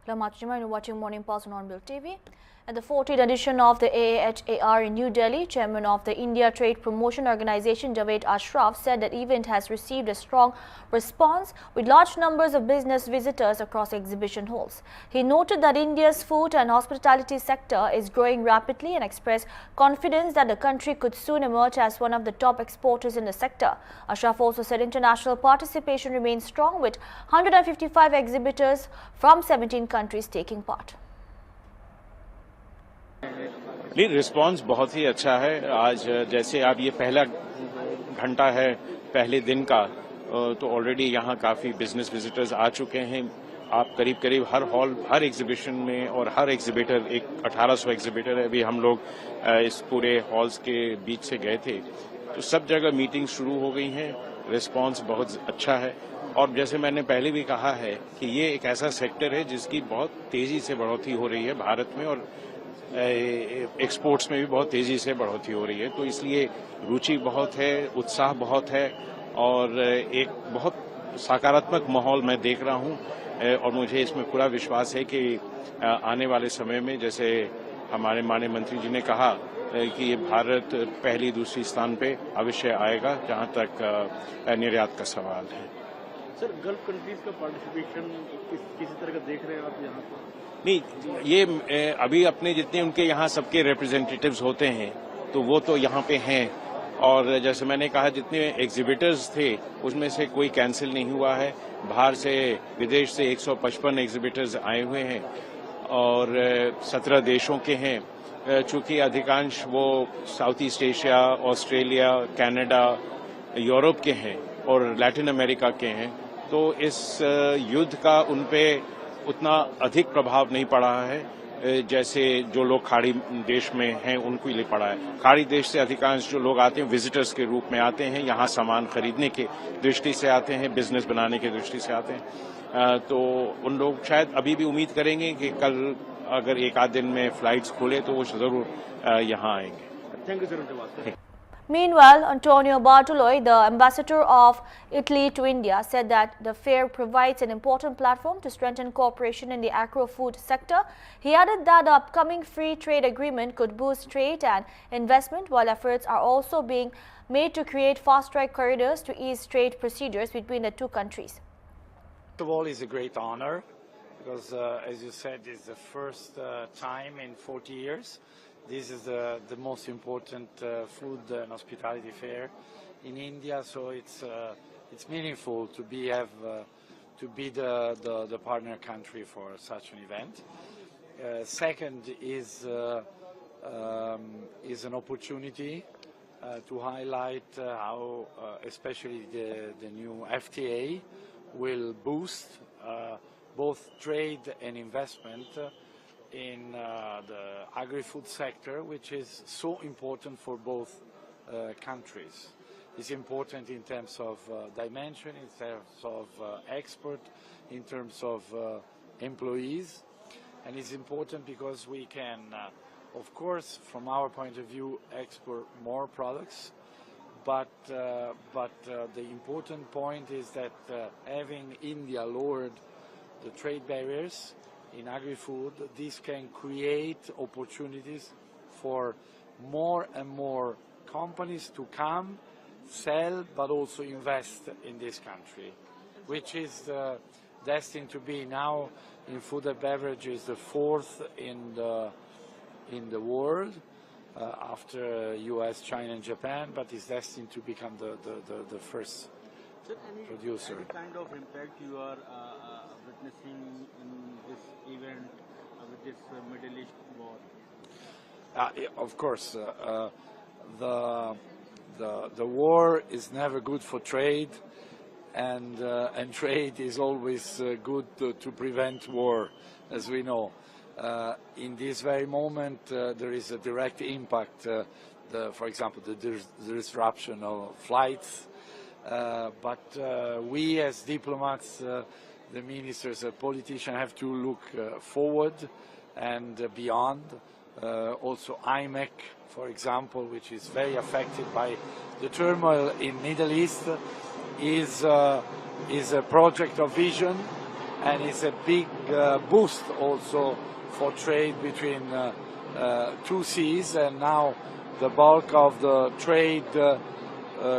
Hello, Machima, and you're watching Morning Pulse on Hornbill TV. At the 14th edition of the AAHAR in New Delhi, Chairman of the India Trade Promotion Organization, Javed Ashraf, said that event has received a strong response with large numbers of business visitors across exhibition halls. He noted that India's food and hospitality sector is growing rapidly and expressed confidence that the country could soon emerge as one of the top exporters in the sector. Ashraf also said international participation remains strong with 155 exhibitors from 17 countries taking part. नहीं, response बहुत ही अच्छा है। आज जैसे अब ये पहला घंटा है पहले दिन का, तो ऑलरेडी यहाँ काफ़ी बिजनेस विजिटर्स आ चुके हैं। आप करीब हर हॉल, हर एग्जीबिशन में और हर एग्जीबिटर, एक 1800 एग्जीबिटर है। अभी हम लोग इस पूरे हॉल्स के बीच से गए थे, तो सब जगह मीटिंग शुरू हो गई हैं। रिस्पांस बहुत अच्छा है और जैसे मैंने पहले भी कहा है कि ये एक ऐसा सेक्टर है जिसकी बहुत तेजी से बढ़ोतरी हो रही है भारत में, और एक्सपोर्ट्स में भी बहुत तेजी से बढ़ोतरी हो रही है। तो इसलिए रुचि बहुत है, उत्साह बहुत है और एक बहुत सकारात्मक माहौल मैं देख रहा हूं और मुझे इसमें पूरा विश्वास है कि आने वाले समय में, जैसे हमारे माननीय मंत्री जी ने कहा कि ये भारत पहली दूसरी स्थान पे अवश्य आएगा जहां तक निर्यात का सवाल है। सर, गल्फ कंट्रीज का पार्टिसिपेशन किसी तरह का देख रहे हैं आप यहाँ पर? नहीं, ये अभी अपने जितने उनके यहाँ सबके रिप्रेजेंटेटिव्स होते हैं तो वो तो यहाँ पे हैं, और जैसे मैंने कहा जितने एग्जीबिटर्स थे उसमें से कोई कैंसिल नहीं हुआ है। बाहर से, विदेश से 155 एग्जीबिटर्स आए हुए हैं और 17 देशों के हैं। चूंकि अधिकांश वो south east Asia, Australia, Canada, Europe के हैं और लैटिन अमेरिका के हैं, तो इस युद्ध का उन पे उतना अधिक प्रभाव नहीं पड़ा है जैसे जो लोग खाड़ी देश में हैं उनको लिए पड़ा है। खाड़ी देश से अधिकांश जो लोग आते हैं विजिटर्स के रूप में आते हैं, यहाँ सामान खरीदने की दृष्टि से आते हैं, बिजनेस बनाने की दृष्टि से आते हैं। तो उन लोग शायद अभी भी उम्मीद करेंगे कि कल अगर एक आध दिन में फ्लाइट्स खुले तो वो जरूर यहाँ आएंगे। Thank you sir. Meanwhile, Antonio Bartoloi, the ambassador of Italy to India, said that the fair provides an important platform to strengthen cooperation in the agro-food sector. He added that the upcoming free trade agreement could boost trade and investment, while efforts are also being made to create fast-track corridors to ease trade procedures between the two countries. First of all, it's a great honor because, as you said, it's the first time in 40 years. This is the most important food and hospitality fair in India, so it's meaningful to be the partner country for such an event. Second is an opportunity to highlight how, especially the new FTA, will boost both trade and investment in the agri-food sector, which is so important for both countries. It's important in terms of dimension, in terms of export, in terms of employees, and it's important because we can, of course, from our point of view, export more products, but the important point is that having India lowered the trade barriers in agri-food, this can create opportunities for more and more companies to come, sell, but also invest in this country, which is destined to be now in food and beverages the fourth in the world after US, China, and Japan, but is destined to become the first producer. Any kind of impact you are witnessing in this event with this Middle East war? Of course, the war is never good for trade, and trade is always good to prevent war, as we know. In this very moment, there is a direct impact. For example, the disruption of flights. But we as diplomats, the ministers, politicians have to look forward and beyond. Also IMEC, for example, which is very affected by the turmoil in Middle East, is a project of vision and it's a big boost also for trade between two seas, and now the bulk of the trade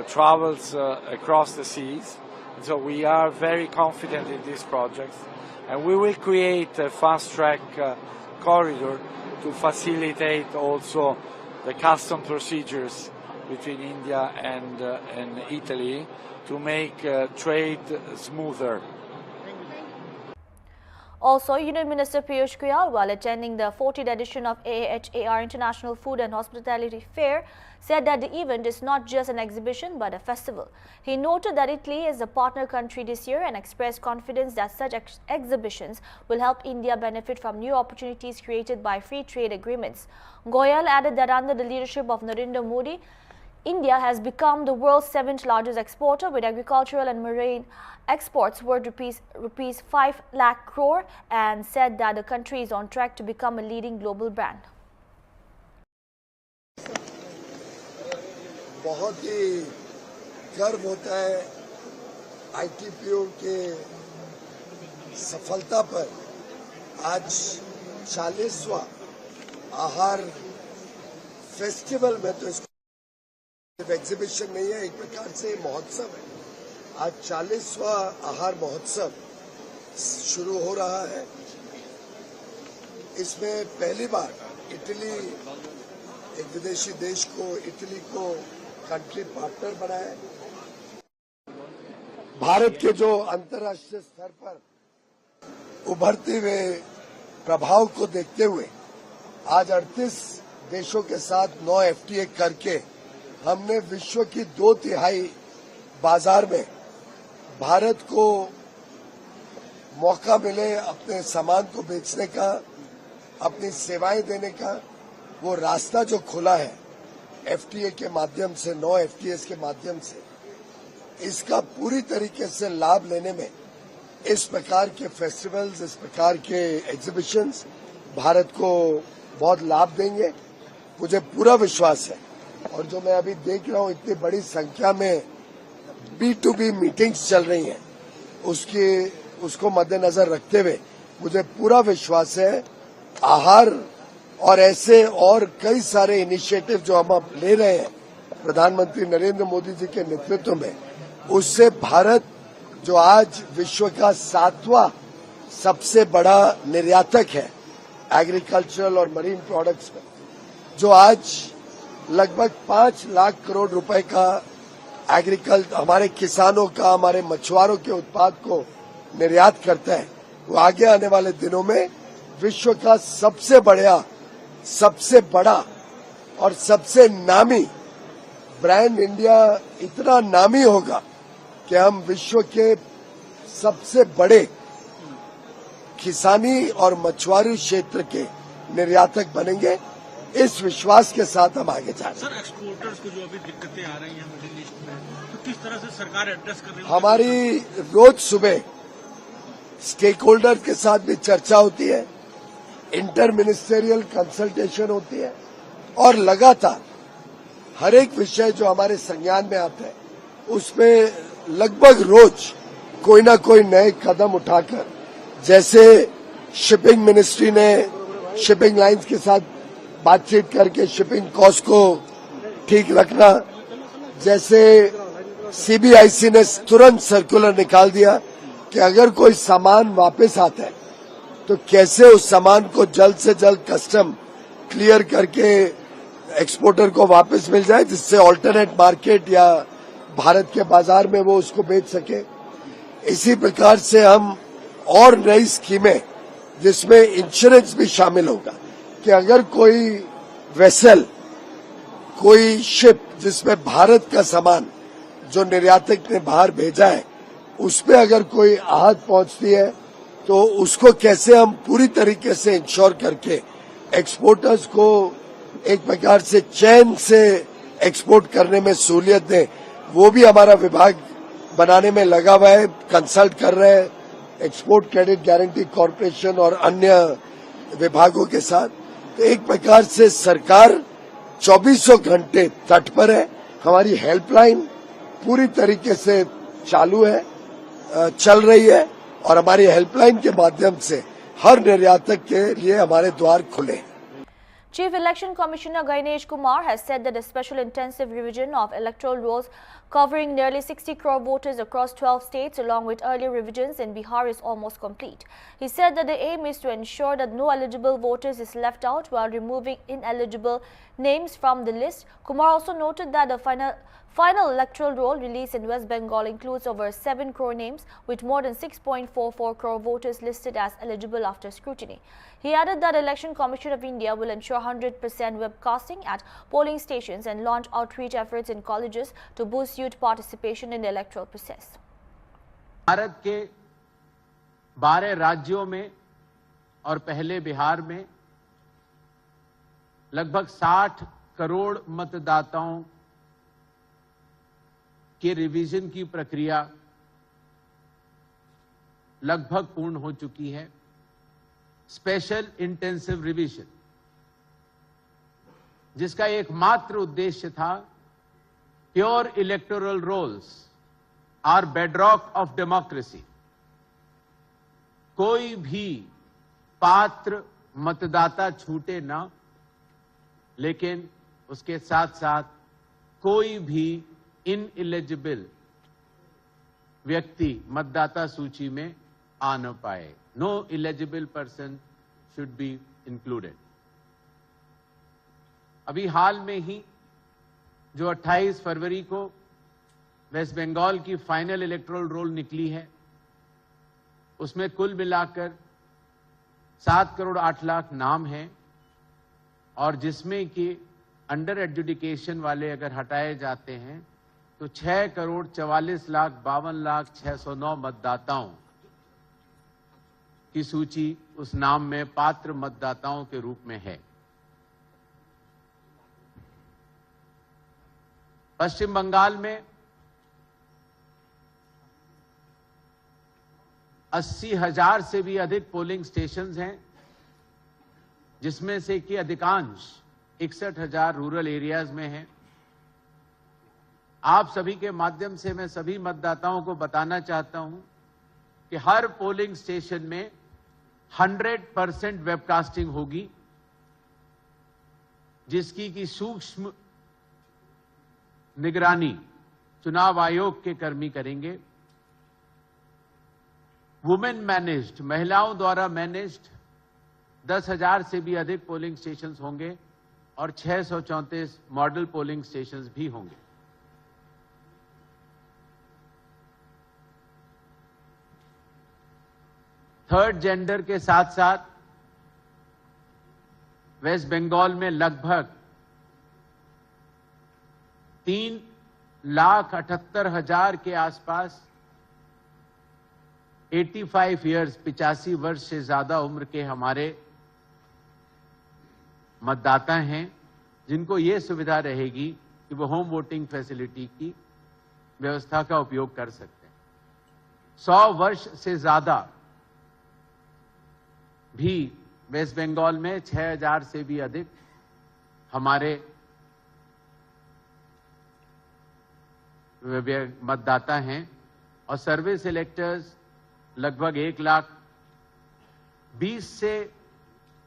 travels across the seas. So we are very confident in these projects, and we will create a fast-track corridor to facilitate also the custom procedures between India and Italy to make trade smoother. Also, Union Minister Piyush Goyal, while attending the 40th edition of AAHAR International Food and Hospitality Fair, said that the event is not just an exhibition but a festival. He noted that Italy is a partner country this year and expressed confidence that such exhibitions will help India benefit from new opportunities created by free trade agreements. Goyal added that under the leadership of Narendra Modi, India has become the world's 7th largest exporter, with agricultural and marine exports worth rupees 5 lakh crore, and said that the country is on track to become a leading global brand. बहुत ही गर्व होता है ITPO के सफलता पर। आज 40वां आहार festival में, तो इसको एग्जीबिशन नहीं है, एक प्रकार से महोत्सव है। आज 40वां आहार महोत्सव शुरू हो रहा है। इसमें पहली बार इटली, एक विदेशी देश को, इटली को कंट्री पार्टनर बनाया। भारत के जो अंतर्राष्ट्रीय स्तर पर उभरते हुए प्रभाव को देखते हुए आज 38 देशों के साथ 9 FTA करके हमने विश्व की 2/3 बाजार में भारत को मौका मिले अपने सामान को बेचने का, अपनी सेवाएं देने का, वो रास्ता जो खुला है FTA के माध्यम से, 9 FTAs के माध्यम से, इसका पूरी तरीके से लाभ लेने में इस प्रकार के फेस्टिवल्स, इस प्रकार के एग्जीबिशंस भारत को बहुत लाभ देंगे, मुझे पूरा विश्वास है। और जो मैं अभी देख रहा हूं, इतनी बड़ी संख्या में B2B मीटिंग्स चल रही हैं, उसको मद्देनजर रखते हुए मुझे पूरा विश्वास है आहार और ऐसे और कई सारे इनिशिएटिव जो हम अब ले रहे हैं प्रधानमंत्री नरेंद्र मोदी जी के नेतृत्व में, उससे भारत जो आज विश्व का 7वां सबसे बड़ा निर्यातक है एग्रीकल्चरल और मरीन प्रोडक्ट्स में, जो आज लगभग 5 लाख करोड़ रुपए का हमारे किसानों का, हमारे मछुआरों के उत्पाद को निर्यात करता है, वो आगे आने वाले दिनों में विश्व का सबसे बड़ा और सबसे नामी ब्रांड इंडिया इतना नामी होगा कि हम विश्व के सबसे बड़े किसानी और मछुआरी क्षेत्र के निर्यातक बनेंगे। इस विश्वास के साथ हम आगे जा रहे हैं। सर, एक्सपोर्टर्स को जो अभी दिक्कतें आ रही हैं मिडिल ईस्ट में, तो किस तरह से सरकार एड्रेस कर रही है? हमारी रोज सुबह स्टेक होल्डर के साथ भी चर्चा होती है, इंटर मिनिस्टेरियल कंसल्टेशन होती है, और लगातार हर एक विषय जो हमारे संज्ञान में आता है उसमें लगभग रोज कोई ना कोई नए कदम उठाकर, जैसे शिपिंग मिनिस्ट्री ने शिपिंग लाइंस के साथ बातचीत करके शिपिंग कॉस्ट को ठीक रखना, जैसे CBIC ने तुरंत सर्कुलर निकाल दिया कि अगर कोई सामान वापस आता है तो कैसे उस सामान को जल्द से जल्द कस्टम क्लियर करके एक्सपोर्टर को वापस मिल जाए, जिससे ऑल्टरनेट मार्केट या भारत के बाजार में वो उसको बेच सके। इसी प्रकार से हम और नई स्कीमें, जिसमें इंश्योरेंस भी शामिल होगा, कि अगर कोई वेसल, कोई शिप जिसमें भारत का सामान जो निर्यातक ने बाहर भेजा है, उसमें अगर कोई आहत पहुंचती है तो उसको कैसे हम पूरी तरीके से इंश्योर करके एक्सपोर्टर्स को एक प्रकार से चैन से एक्सपोर्ट करने में सहूलियत दें, वो भी हमारा विभाग बनाने में लगा हुआ है, कंसल्ट कर रहे हैं एक्सपोर्ट क्रेडिट गारंटी कॉर्पोरेशन और अन्य विभागों के साथ। तो एक प्रकार से सरकार 24 घंटे तट पर है, हमारी हेल्पलाइन पूरी तरीके से चालू है, चल रही है, और हमारी हेल्पलाइन के माध्यम से हर निर्यातक के लिए हमारे द्वार खुले हैं। Chief Election Commissioner Gainesh Kumar has said that the special intensive revision of electoral rolls covering nearly 60 crore voters across 12 states along with earlier revisions in Bihar is almost complete. He said that the aim is to ensure that no eligible voters is left out while removing ineligible names from the list. Kumar also noted that the final electoral roll released in West Bengal includes over 7 crore names with more than 6.44 crore voters listed as eligible after scrutiny. He added that the Election Commission of India will ensure 100% webcasting at polling stations and launch outreach efforts in colleges to boost youth participation in the electoral process. Bharat के 12 राज्यों में और पहले बिहार में लगभग 60 करोड़ मतदाताओं के revision की प्रक्रिया लगभग पूर्ण हो चुकी है। स्पेशल इंटेंसिव रिवीजन जिसका एकमात्र उद्देश्य था pure electoral rolls are bedrock of democracy, कोई भी पात्र मतदाता छूटे ना, लेकिन उसके साथ साथ कोई भी इनएलिजिबल व्यक्ति मतदाता सूची में आ न पाए। No eligible person should be included. अभी हाल में ही जो 28 फरवरी को वेस्ट बंगाल की फाइनल इलेक्टोरल रोल निकली है, उसमें कुल मिलाकर 7 करोड़ 8 लाख नाम हैं और जिसमें कि अंडर एडजुडिकेशन वाले अगर हटाए जाते हैं तो 6 करोड़ 44 लाख 52 लाख 609 मतदाताओं की सूची उस नाम में पात्र मतदाताओं के रूप में है। पश्चिम बंगाल में 80,000 से भी अधिक पोलिंग स्टेशंस हैं, जिसमें से कि अधिकांश 61,000 रूरल एरियाज में हैं। आप सभी के माध्यम से मैं सभी मतदाताओं को बताना चाहता हूं कि हर पोलिंग स्टेशन में 100% वेबकास्टिंग होगी, जिसकी की सूक्ष्म निगरानी चुनाव आयोग के कर्मी करेंगे। वुमेन मैनेज्ड, महिलाओं द्वारा मैनेज्ड 10,000 से भी अधिक पोलिंग स्टेशंस होंगे और 634 मॉडल पोलिंग स्टेशंस भी होंगे। थर्ड जेंडर के साथ साथ वेस्ट बंगाल में लगभग 3,78,000 के आसपास 85 ईयर्स 85 वर्ष से ज्यादा उम्र के हमारे मतदाता हैं, जिनको ये सुविधा रहेगी कि वो होम वोटिंग फैसिलिटी की व्यवस्था का उपयोग कर सकते हैं। 100 वर्ष से ज्यादा भी वेस्ट बंगाल में 6,000 से भी अधिक हमारे मतदाता हैं और सर्विस इलेक्टर्स लगभग 1,20,000 से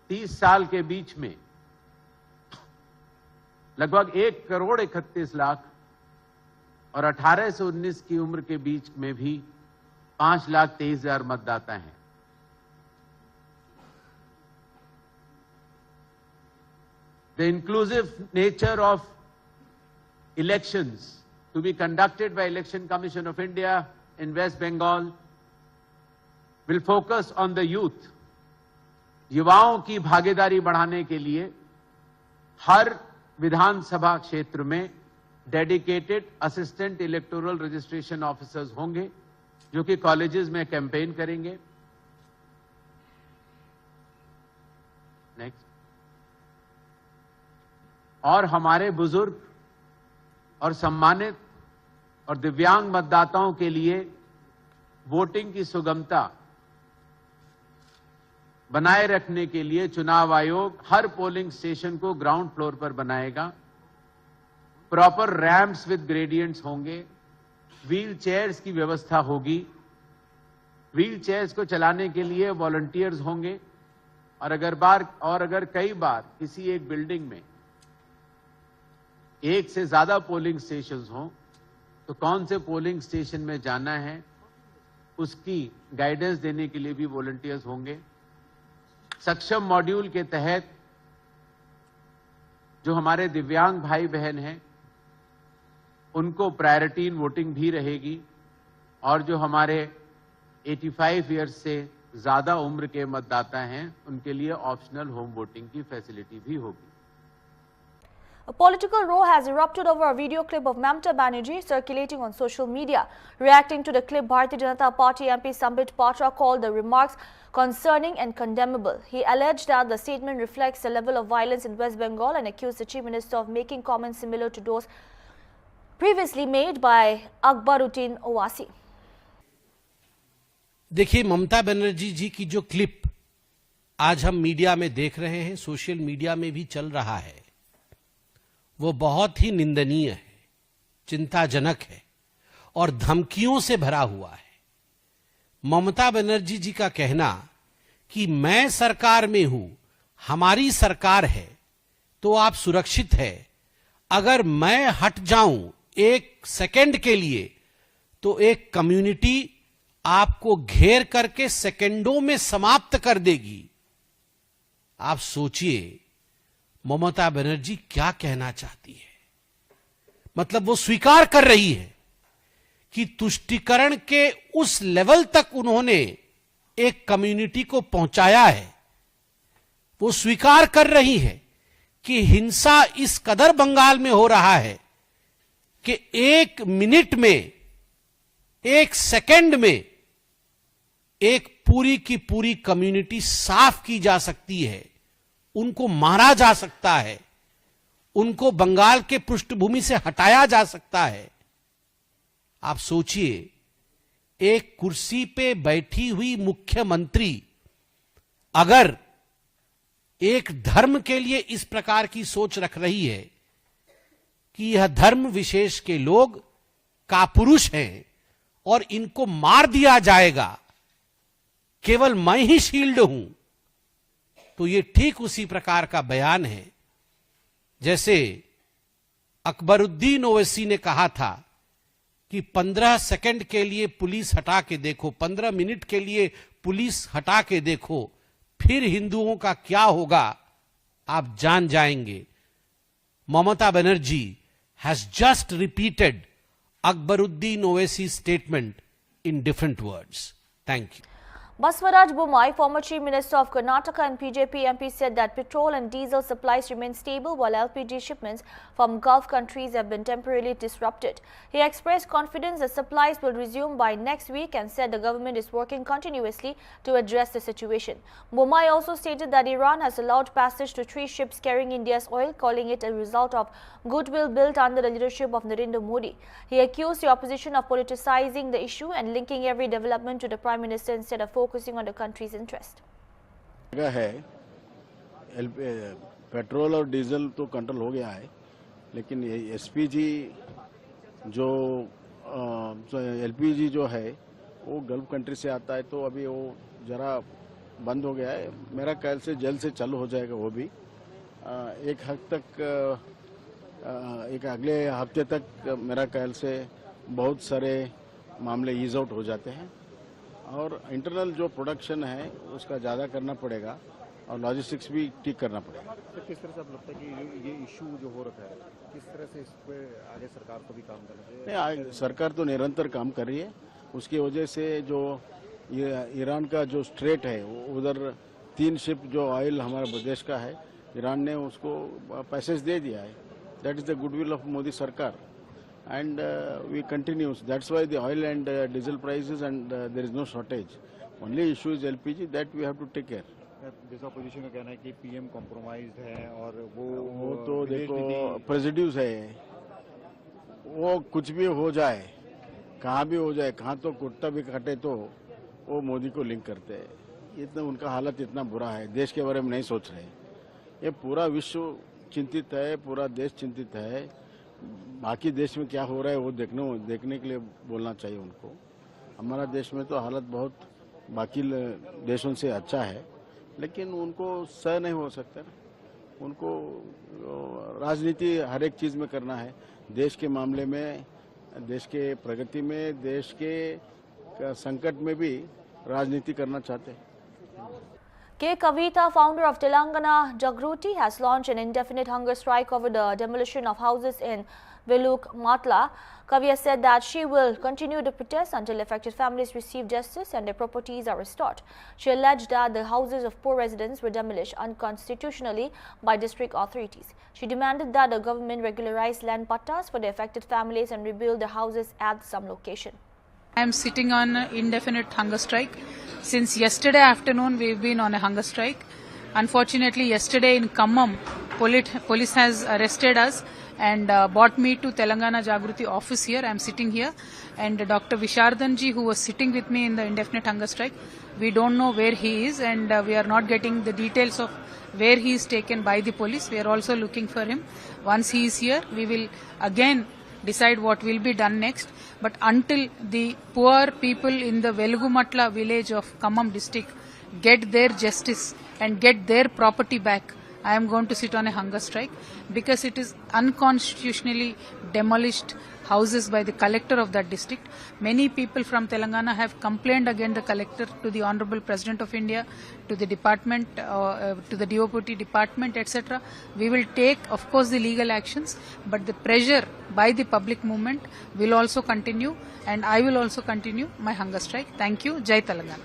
30 साल के बीच में लगभग 1 करोड़ 31 लाख और 18 से 19 की उम्र के बीच में भी 5,23,000 मतदाता हैं। The inclusive nature of elections to be conducted by Election Commission of India in West Bengal will focus on the youth. युवाओं की भागीदारी बढ़ाने के लिए हर विधानसभा क्षेत्र में dedicated assistant electoral registration officers होंगे, जो कि कॉलेजेस में कैंपेन करेंगे। नेक्स्ट। और हमारे बुजुर्ग और सम्मानित और दिव्यांग मतदाताओं के लिए वोटिंग की सुगमता बनाए रखने के लिए चुनाव आयोग हर पोलिंग स्टेशन को ग्राउंड फ्लोर पर बनाएगा। प्रॉपर रैंप्स विद ग्रेडियंट्स होंगे, व्हील चेयर्स की व्यवस्था होगी व्हील चेयर्स को चलाने के लिए वॉलंटियर्स होंगे, और अगर कई बार किसी एक बिल्डिंग में एक से ज्यादा पोलिंग स्टेशंस हों तो कौन से पोलिंग स्टेशन में जाना है उसकी गाइडेंस देने के लिए भी वॉलंटियर्स होंगे। सक्षम मॉड्यूल के तहत जो हमारे दिव्यांग भाई बहन हैं उनको प्रायोरिटी इन वोटिंग भी रहेगी, और जो हमारे 85 ईयर्स से ज्यादा उम्र के मतदाता हैं उनके लिए ऑप्शनल होम वोटिंग की फैसिलिटी भी होगी। A political row has erupted over a video clip of Mamata Banerjee circulating on social media. Reacting to the clip, Bharatiya Janata Party MP Sambit Patra called the remarks concerning and condemnable. He alleged that the statement reflects the level of violence in West Bengal and accused the Chief Minister of making comments similar to those previously made by Akbaruddin Owaisi. देखिए, ममता बनर्जी जी की जो clip आज हम media में देख रहे हैं, social media में भी चल रहा है, वो बहुत ही निंदनीय है, चिंताजनक है और धमकियों से भरा हुआ है। ममता बनर्जी जी का कहना कि मैं सरकार में हूं, हमारी सरकार है तो आप सुरक्षित है, अगर मैं हट जाऊं एक सेकंड के लिए तो एक कम्युनिटी आपको घेर करके सेकंडों में समाप्त कर देगी। आप सोचिए ममता बनर्जी क्या कहना चाहती है। मतलब वो स्वीकार कर रही है कि तुष्टीकरण के उस लेवल तक उन्होंने एक कम्युनिटी को पहुंचाया है। वो स्वीकार कर रही है कि हिंसा इस कदर बंगाल में हो रहा है कि एक मिनट में, एक सेकंड में एक पूरी की पूरी कम्युनिटी साफ की जा सकती है, उनको मारा जा सकता है, उनको बंगाल के पृष्ठभूमि से हटाया जा सकता है। आप सोचिए, एक कुर्सी पे बैठी हुई मुख्यमंत्री अगर एक धर्म के लिए इस प्रकार की सोच रख रही है कि यह धर्म विशेष के लोग कापुरुष हैं और इनको मार दिया जाएगा, केवल मैं ही शील्ड हूं, तो ये ठीक उसी प्रकार का बयान है जैसे अकबरुद्दीन ओवैसी ने कहा था कि 15 सेकंड के लिए पुलिस हटा के देखो, 15 मिनट के लिए पुलिस हटा के देखो, फिर हिंदुओं का क्या होगा आप जान जाएंगे। Mamata Banerjee has just repeated Akbaruddin Owaisi's statement in different words. Thank you. Baswaraj Bommai, former Chief Minister of Karnataka and BJP MP, said that petrol and diesel supplies remain stable while LPG shipments from Gulf countries have been temporarily disrupted. He expressed confidence that supplies will resume by next week and said the government is working continuously to address the situation. Bommai also stated that Iran has allowed passage to 3 ships carrying India's oil, calling it a result of goodwill built under the leadership of Narendra Modi. He accused the opposition of politicizing the issue and linking every development to the Prime Minister instead of focusing on the country's interest. है petrol और diesel तो control हो गया है, लेकिन SPG जो LPG जो है वो गल्फ कंट्री से आता है, तो अभी वो जरा बंद हो गया है। मेरा ख्याल से जल्द से चालू हो जाएगा वो भी। एक हद तक एक अगले हफ्ते तक मेरा ख्याल से बहुत सारे मामले ईज आउट हो जाते हैं और इंटरनल जो प्रोडक्शन है उसका ज़्यादा करना पड़ेगा और लॉजिस्टिक्स भी ठीक करना पड़ेगा। तो किस तरह से आप लगता है कि ये इशू जो हो रखा है, किस तरह से इस पे आगे सरकार को भी काम करना चाहिए? सरकार तो निरंतर काम कर रही है। उसकी वजह से जो ईरान का जो स्ट्रेट है उधर 3 शिप जो ऑयल हमारे देश का है, ईरान ने उसको पैसेज दे दिया है। That is the goodwill of Modi सरकार and we continue. That's why the oil and diesel prices and there is no shortage. Only issue is LPG that we have to take care. जैसा opposition का कहना है कि PM compromised है और वो तो देखो प्रेसिड्यूस है, वो कुछ भी हो जाए, कहाँ भी हो जाए, कहाँ तो कुत्ता भी कटे तो वो मोदी को लिंक करते हैं। इतना उनका हालत इतना बुरा है, देश के बारे में नहीं सोच रहे। ये पूरा विश्व चिंतित है, पूरा देश चिंतित है। बाकी देश में क्या हो रहा है वो देखने के लिए बोलना चाहिए उनको। हमारा देश में तो हालत बहुत बाकी देशों से अच्छा है, लेकिन उनको सह नहीं हो सकता ना। उनको राजनीति हर एक चीज में करना है। देश के मामले में, देश के प्रगति में, देश के संकट में भी राजनीति करना चाहते हैं। K. Kavita, founder of Telangana Jagruti, has launched an indefinite hunger strike over the demolition of houses in Veluk Matla. Kavya said that she will continue the protest until affected families receive justice and their properties are restored. She alleged that the houses of poor residents were demolished unconstitutionally by district authorities. She demanded that the government regularize land pattas for the affected families and rebuild the houses at some location. I am sitting on an indefinite hunger strike. Since yesterday afternoon, we've been on a hunger strike. Unfortunately, yesterday in Khammam, police has arrested us and brought me to Telangana Jagruti office here. I am sitting here. And Dr. Vishardhanji, who was sitting with me in the indefinite hunger strike, we don't know where he is, and we are not getting the details of where he is taken by the police. We are also looking for him. Once he is here, we will again decide what will be done next. But until the poor people in the Velugumatla village of Khammam district get their justice and get their property back, I am going to sit on a hunger strike, because it is unconstitutionally demolished houses by the collector of that district. Many people from Telangana have complained against the collector to the Honorable President of India, to the department, to the DOPT department, etc. We will take, of course, the legal actions, but the pressure by the public movement will also continue, and I will also continue my hunger strike. Thank you. Jai Telangana.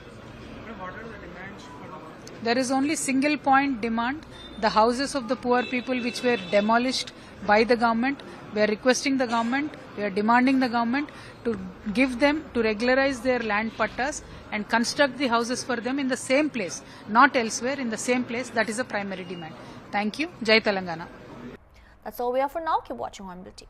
There is only single point demand. The houses of the poor people which were demolished by the government, we are requesting the government, we are demanding the government to give them, to regularize their land pattas and construct the houses for them in the same place, not elsewhere, in the same place. That is a primary demand. Thank you. Jai Telangana. That's all we have for now. Keep watching Hornbill TV.